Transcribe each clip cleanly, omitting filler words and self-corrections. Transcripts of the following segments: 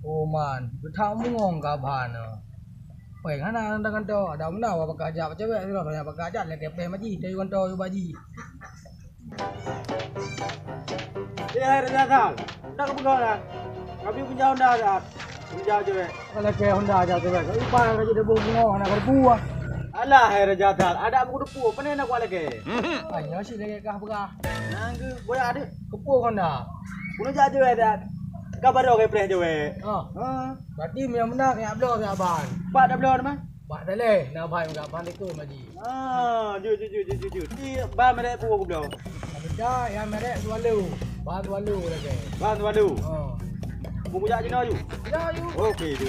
Oman, bertamu ngong kapan Wei kana dengan to, ada mana wa bakaja baca we lo ya bakaja le ke pe maji dei kon to yu baji. Ya hari Natal, nak ke dah. Kami punya Honda dah. Punya je we. Kalau ke Honda aja tu we. Ipa ka jadi bungo na ko buah. Alah hari Natal, ada aku depu, mana nak kuat lagi? Ayo si le ka buka. Nanggu, boleh ada. Kepu Honda. Punya je we dah. Kabar ke pre je we. Berarti yang benar ya ablo ya ban. Pak dah belum mah? Pak dah le, na bai enggak pan itu maji. Ju. Ni ba mere pu aku belum. Ada yang merek walu. Ban walu lagi. Ban walu. Buku jak jena you. Ya yu. Okey tu.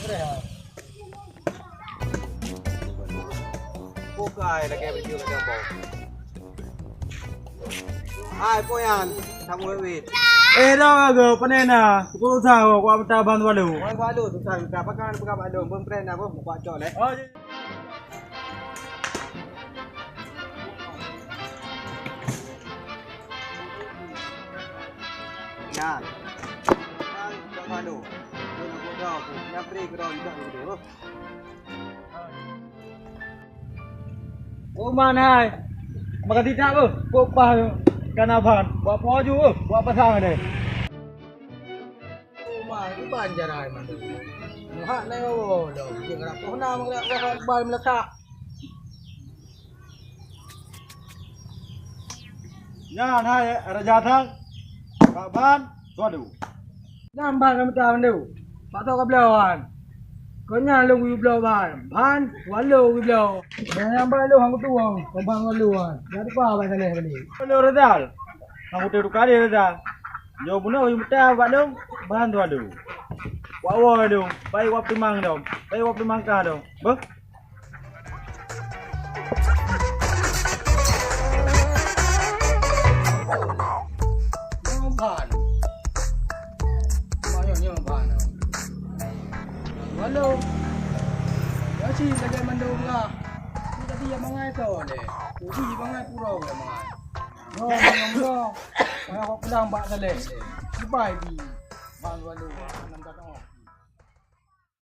Merek. Bukai dah ke video kat jambau. Hai poyan, thamu wait. Dah ke panena. Aku tahu aku apa ban walu. Ban walu tu saya buka pakan buka ado pun brand apa buka cok le. Yan. Ang walu. Yun ang buka ko. Yang pre ground ka dito. Oman hai. Maka tidak apa? Popah kanaban. Buat apa ju? Buat apa sang ni? Oman ni ban jarai man. Muha na yo do. Jeng ra ko na mang ra ban melaka. Yan hai raja thang. Pak ban, waduh. Nam ban kam ta ndu. Pak to ka blawan. Ko nya lu wi blawan. Ban walu wi blaw. Yang ban lu hang tuang. Ko ban waluan. Jadi pa ban kale beli. Hello Radal. Aku tu kali Radal. Yo puno yo mata buat dong. Ban tu aduh. Wa dong. Pai wa primang dong. Pai wa primang ka dong. Beh. Ban. Banyak ban. Walu. Ya si lagi mandung lah. Ni tadi yang mangai tu le. Ubi mangai pura ke mangai. Ngong. Aku pedang bak kale. Bai di. Ban walu. Nam ta tong.